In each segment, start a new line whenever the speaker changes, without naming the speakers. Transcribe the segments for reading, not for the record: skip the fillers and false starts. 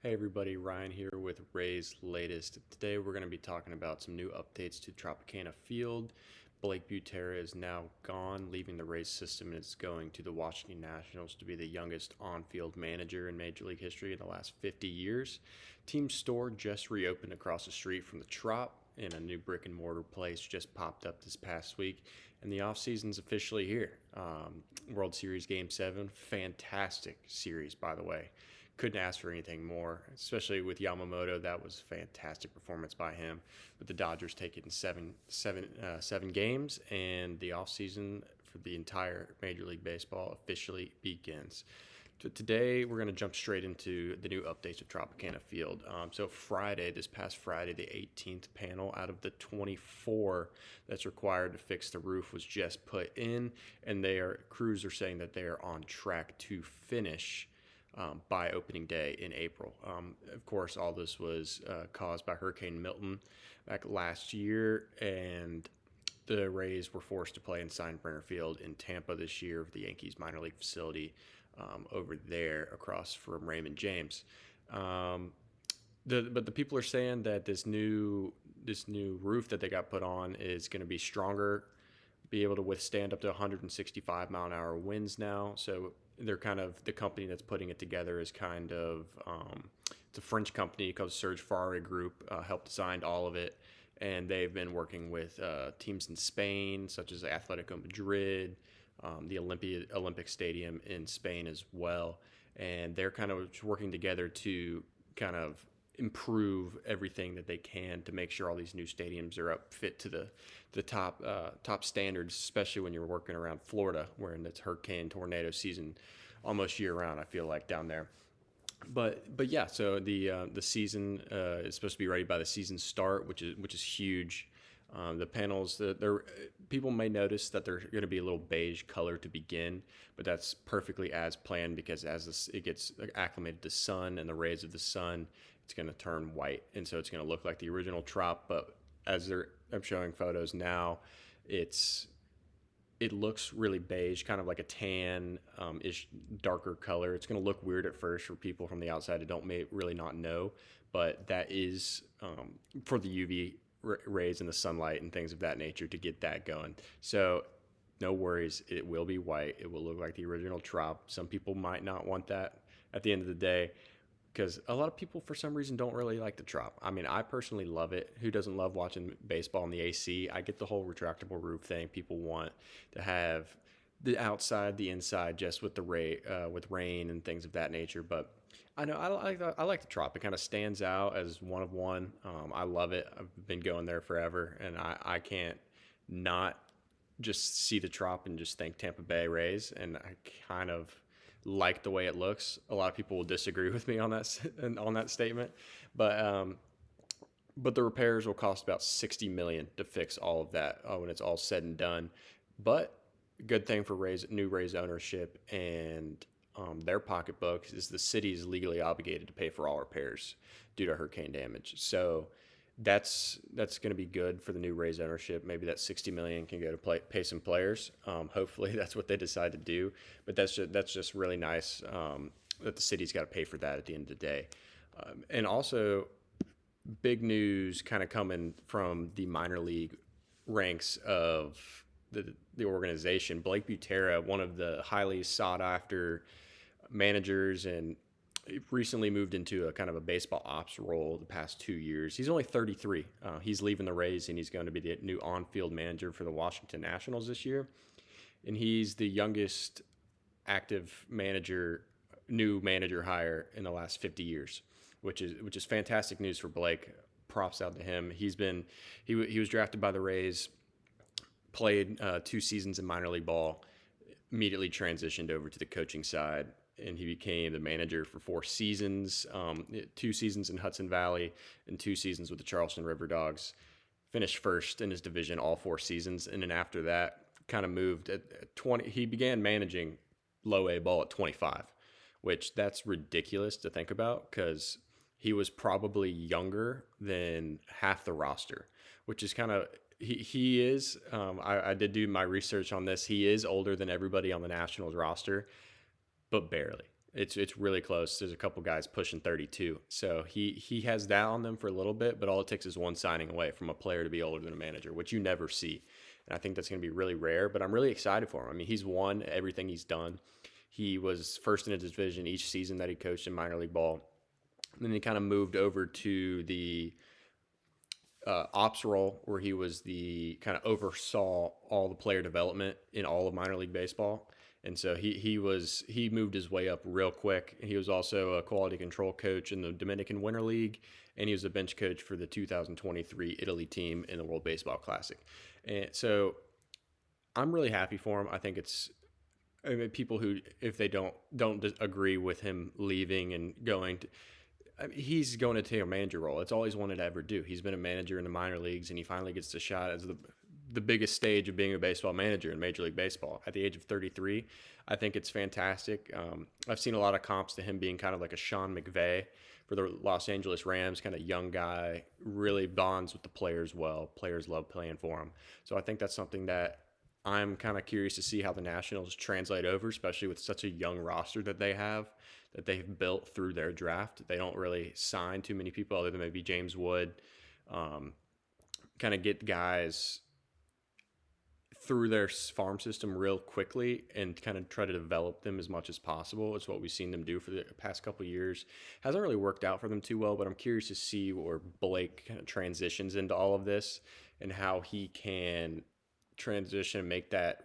Hey everybody, Ryan here with Ray's latest. Today we're going to be talking about some new updates to Tropicana Field. Blake Butera is now gone, leaving the Rays system, and is going to the Washington Nationals to be the youngest on-field manager in Major League history in the last 50 years. Team store just reopened across the street from the Trop, and a new brick and mortar place just popped up this past week, and the offseason's officially here. World Series Game 7, fantastic series, by the way. Couldn't ask for anything more, especially with Yamamoto. That was a fantastic performance by him. With the Dodgers taking seven games, and the offseason for the entire Major League Baseball officially begins. So today, we're going to jump straight into the new updates of Tropicana Field. This past Friday, the 18th panel out of the 24 that's required to fix the roof was just put in, and crews are saying that they are on track to finish by opening day in April. Of course, all this was caused by Hurricane Milton back last year, and the Rays were forced to play in Steinbrenner Field in Tampa this year, the Yankees minor league facility over there across from Raymond James. But the people are saying that this new roof that they got put on is going to be stronger, be able to withstand up to 165-mile-an-hour winds now. So they're kind of the company that's putting it together is kind of it's a French company called Serge Farre Group, helped design all of it, and they've been working with teams in Spain such as Atletico Madrid, the Olympic Stadium in Spain as well, and they're kind of working together to kind of improve everything that they can to make sure all these new stadiums are up fit to the top standards, especially when you're working around Florida, where it's hurricane tornado season almost year round. I feel like down there. But yeah, so the season is supposed to be ready by the season start, which is huge. The panels, people may notice that they're going to be a little beige color to begin, but that's perfectly as planned because it gets acclimated to sun and the rays of the sun, it's going to turn white, and so it's going to look like the original Trop. But I'm showing photos now, it looks really beige, kind of like a tan ish darker color. It's going to look weird at first for people from the outside that may really not know, but that is for the UV rays and the sunlight and things of that nature to get that going. So no worries, it will be white. It will look like the original Trop. Some people might not want that at the end of the day, because a lot of people for some reason don't really like the Trop. I mean, I personally love it. Who doesn't love watching baseball in the AC? I get the whole retractable roof thing. People want to have the outside, the inside, just with with rain and things of that nature. But I know I like the Trop. It kind of stands out as one of one. I love it. I've been going there forever, and I can't not just see the Trop and just think Tampa Bay Rays. And I kind of like the way it looks. A lot of people will disagree with me on that statement, but the repairs will cost about $60 million to fix all of that when it's all said and done. But good thing for new Rays ownership and their pocketbooks is the city is legally obligated to pay for all repairs due to hurricane damage. So that's going to be good for the new Rays ownership. Maybe that $60 million can go to pay some players. Hopefully that's what they decide to do. But that's just really nice that the city's got to pay for that at the end of the day. And also, big news kind of coming from the minor league ranks of the organization. Blake Butera, one of the highly sought after managers, and recently moved into a kind of a baseball ops role the past 2 years. He's only 33. He's leaving the Rays, and he's going to be the new on-field manager for the Washington Nationals this year. And he's the youngest active new manager hire in the last 50 years, which is fantastic news for Blake. Props out to him. He was drafted by the Rays, played 2 seasons in minor league ball, immediately transitioned over to the coaching side, and he became the manager for 4 seasons, 2 seasons in Hudson Valley and 2 seasons with the Charleston River Dogs. Finished first in his division all 4 seasons, and then after that, kind of moved at 20. He began managing low A ball at 25, which that's ridiculous to think about because he was probably younger than half the roster, which is kind of he is. I did do my research on this. He is older than everybody on the Nationals roster, but barely. It's really close. There's a couple guys pushing 32. So he has that on them for a little bit, but all it takes is one signing away from a player to be older than a manager, which you never see. And I think that's going to be really rare, but I'm really excited for him. I mean, he's won everything he's done. He was first in his division each season that he coached in minor league ball. And then he kind of moved over to the ops role where he was the kind of oversaw all the player development in all of minor league baseball. And so he moved his way up real quick. He was also a quality control coach in the Dominican Winter League, and he was a bench coach for the 2023 Italy team in the World Baseball Classic. And so I'm really happy for him. I think it's, I mean, people who, if they don't agree with him leaving and going to, I mean, he's going to take a manager role. It's all he's wanted to ever do. He's been a manager in the minor leagues, and he finally gets the shot as the biggest stage of being a baseball manager in Major League Baseball at the age of 33. I think it's fantastic. I've seen a lot of comps to him being kind of like a Sean McVay for the Los Angeles Rams, kind of young guy, really bonds with the players well. Players love playing for him. So I think that's something that I'm kind of curious to see how the Nationals translate over, especially with such a young roster that they've built through their draft. They don't really sign too many people other than maybe James Wood. Kind of get guys through their farm system real quickly and kind of try to develop them as much as possible. It's what we've seen them do for the past couple of years. Hasn't really worked out for them too well, but I'm curious to see where Blake kind of transitions into all of this and how he can transition and make that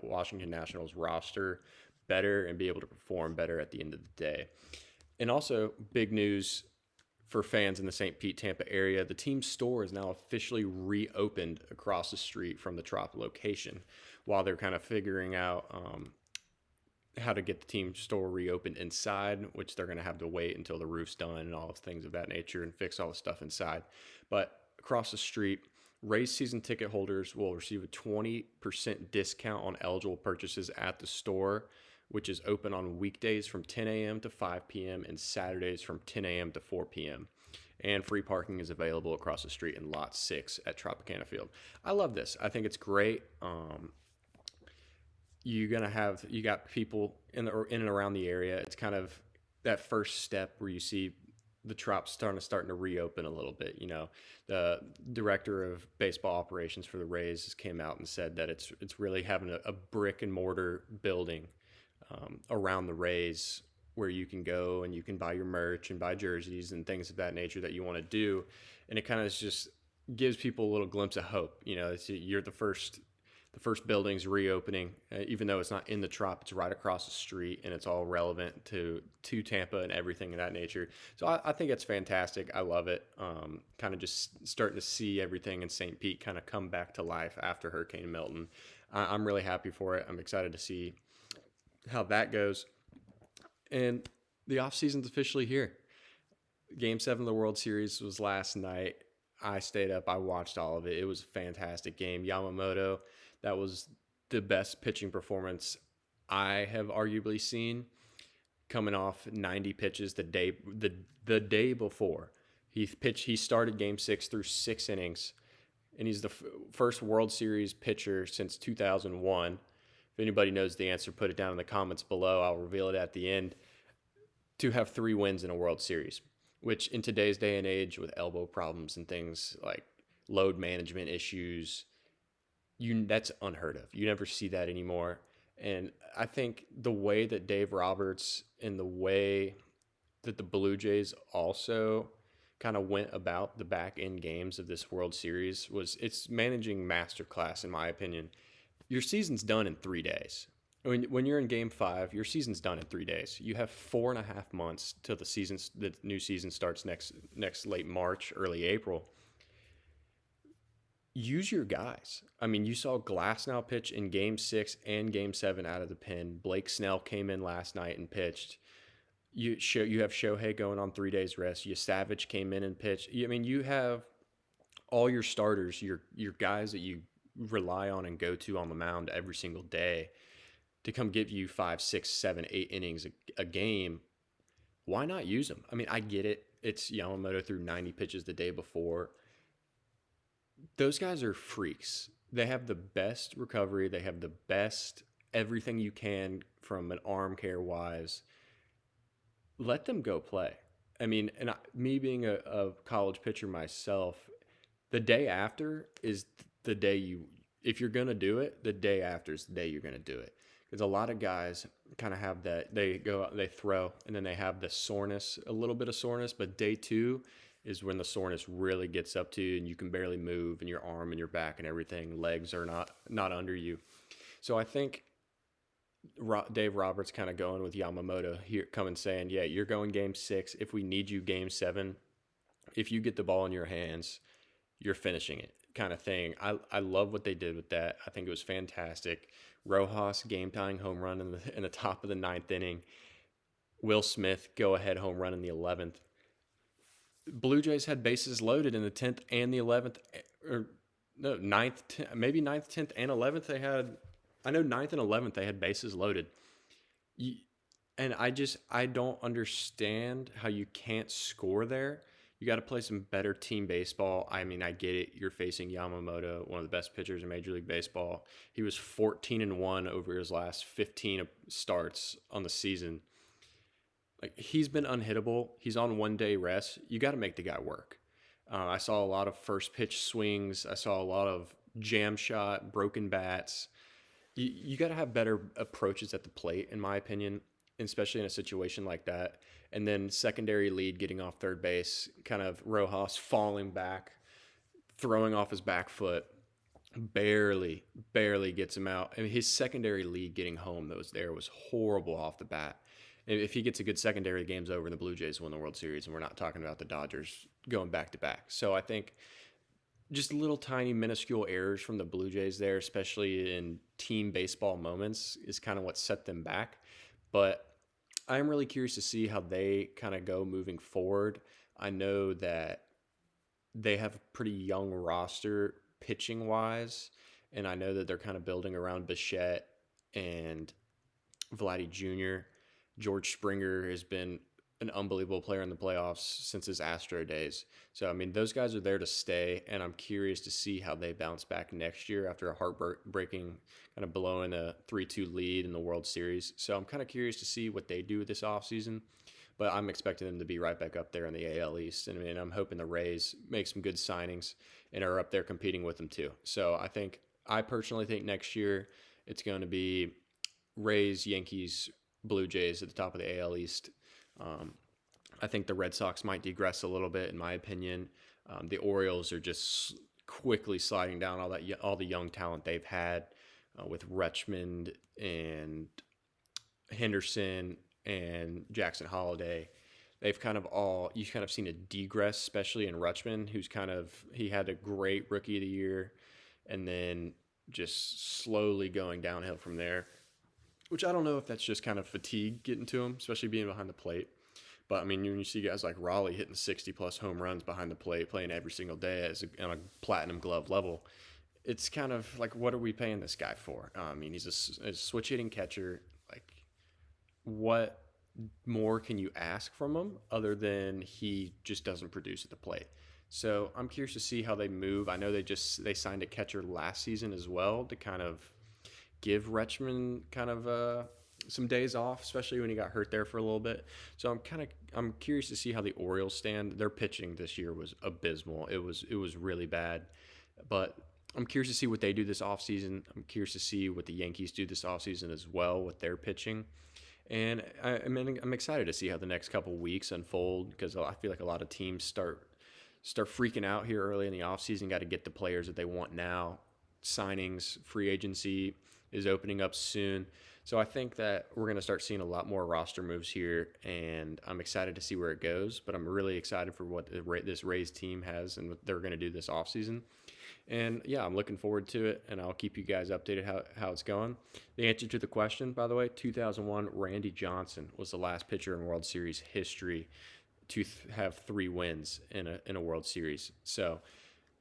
Washington Nationals roster better and be able to perform better at the end of the day. And also, big news for fans in the St. Pete, Tampa area, the team's store is now officially reopened across the street from the Trop location while they're kind of figuring out how to get the team store reopened inside, which they're going to have to wait until the roof's done and all of things of that nature and fix all the stuff inside. But across the street, Rays season ticket holders will receive a 20% discount on eligible purchases at the store, which is open on weekdays from 10 a.m. to 5 p.m. and Saturdays from 10 a.m. to 4 p.m. And free parking is available across the street in Lot 6 at Tropicana Field. I love this. I think it's great. You got people in and around the area. It's kind of that first step where you see the Trop starting to reopen a little bit. You know, the director of baseball operations for the Rays came out and said that it's really having a brick and mortar building around the Rays where you can go and you can buy your merch and buy jerseys and things of that nature that you want to do. And it kind of just gives people a little glimpse of hope. You know, you're the first building's reopening, even though it's not in the Trop, it's right across the street, and it's all relevant to Tampa and everything of that nature. So I think it's fantastic. I love it. Kind of just starting to see everything in St. Pete kind of come back to life after Hurricane Milton. I'm really happy for it. I'm excited to see how that goes. And the offseason's officially here. Game 7 of the World Series was last night. I stayed up. I watched all of it. It was a fantastic game. Yamamoto, that was the best pitching performance I have arguably seen, coming off 90 pitches the day before. He started Game 6 through 6 innings, and he's the first World Series pitcher since 2001. If anybody knows the answer, put it down in the comments below. I'll reveal it at the end. To have 3 wins in a World Series, which in today's day and age with elbow problems and things like load management issues, that's unheard of. You never see that anymore. And I think the way that Dave Roberts and the way that the Blue Jays also kind of went about the back end games of this World Series it's managing masterclass, in my opinion. Your season's done in 3 days. When you're in Game 5, your season's done in 3 days. You have 4.5 months till the new season starts next late March, early April. Use your guys. I mean, you saw Glasnow pitch in Game 6 and Game 7 out of the pen. Blake Snell came in last night and pitched. You have Shohei going on 3 days rest. Savage came in and pitched. I mean, you have all your starters, your guys that you rely on and go to on the mound every single day to come give you 5, 6, 7, 8 innings a game. Why not use them? I mean, I get it. It's Yamamoto threw 90 pitches the day before. Those guys are freaks. They have the best recovery. They have the best everything you can from an arm care wise. let them go play. I mean, me being a college pitcher myself, the day after is the day you, if you're going to do it, the day after is the day you're going to do it. Because a lot of guys kind of have that, they go out, they throw, and then they have the soreness, a little bit of soreness, but day two is when the soreness really gets up to you and you can barely move and your arm and your back and everything, legs are not under you. So I think Dave Roberts kind of going with Yamamoto here, coming saying, yeah, you're going game six. If we need you game seven, if you get the ball in your hands, you're finishing it kind of thing. I love what they did with that. I think it was fantastic. Rojas game tying home run in the top of the ninth inning. Will Smith go ahead home run in the 11th. Blue Jays had bases loaded in the 10th and the 11th, or no, ninth, maybe ninth, 10th, and 11th. They had, I know ninth and 11th, they had bases loaded. And I don't understand how you can't score there. You got to play some better team baseball. I mean, I get it. You're facing Yamamoto, one of the best pitchers in Major League Baseball. He was 14-1 over his last 15 starts on the season. Like, he's been unhittable. He's on 1 day rest. You got to make the guy work. I saw a lot of first pitch swings. I saw a lot of jam shot, broken bats. You got to have better approaches at the plate, in my opinion, especially in a situation like that. And then secondary lead getting off third base, kind of Rojas falling back, throwing off his back foot, barely gets him out. I mean, his secondary lead getting home was horrible off the bat. If he gets a good secondary, the game's over and the Blue Jays win the World Series, and we're not talking about the Dodgers going back to back. So I think just little tiny minuscule errors from the Blue Jays there, especially in team baseball moments, is kind of what set them back. But I'm really curious to see how they kind of go moving forward. I know that they have a pretty young roster pitching wise, and I know that they're kind of building around Bichette and Vladdy Jr. George Springer has been an unbelievable player in the playoffs since his Astro days. So, I mean, those guys are there to stay, and I'm curious to see how they bounce back next year after a heartbreaking kind of blowing a 3-2 lead in the World Series. So I'm kind of curious to see what they do this offseason, but I'm expecting them to be right back up there in the AL East. And I mean, I'm hoping the Rays make some good signings and are up there competing with them too. So I personally think next year it's going to be Rays, Yankees, Blue Jays at the top of the AL East. I think the Red Sox might digress a little bit, in my opinion. The Orioles are just quickly sliding down all the young talent they've had with Rutschman and Henderson and Jackson Holiday. You've kind of seen a degress, especially in Rutschman, he had a great rookie of the year and then just slowly going downhill from there, which I don't know if that's just kind of fatigue getting to him, especially being behind the plate. But I mean, when you see guys like Raleigh hitting 60-plus home runs behind the plate, playing every single day on a platinum glove level, it's kind of like, what are we paying this guy for? I mean, he's a switch hitting catcher. Like, what more can you ask from him other than he just doesn't produce at the plate? So I'm curious to see how they move. I know they signed a catcher last season as well to kind of give Rutschman kind of some days off, especially when he got hurt there for a little bit. So I'm curious to see how the Orioles stand. Their pitching this year was abysmal. It was really bad. But I'm curious to see what they do this offseason. I'm curious to see what the Yankees do this offseason as well with their pitching. And I'm excited to see how the next couple weeks unfold, because I feel like a lot of teams start freaking out here early in the offseason. Got to get the players that they want now. Signings, free agency is opening up soon. So I think that we're going to start seeing a lot more roster moves here, and I'm excited to see where it goes. But I'm really excited for what this Rays team has and what they're going to do this offseason. And yeah, I'm looking forward to it, and I'll keep you guys updated how it's going. The answer to the question, by the way, 2001, Randy Johnson was the last pitcher in World Series history to have 3 wins in a World Series. So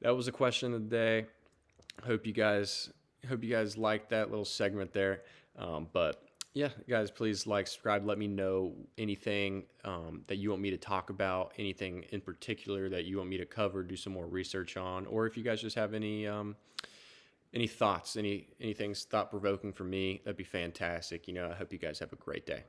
that was the question of the day. Hope you guys liked that little segment there. But yeah, guys, please like, subscribe. Let me know anything that you want me to talk about, anything in particular that you want me to cover, do some more research on, or if you guys just have any thoughts, anything thought provoking for me, that'd be fantastic. I hope you guys have a great day.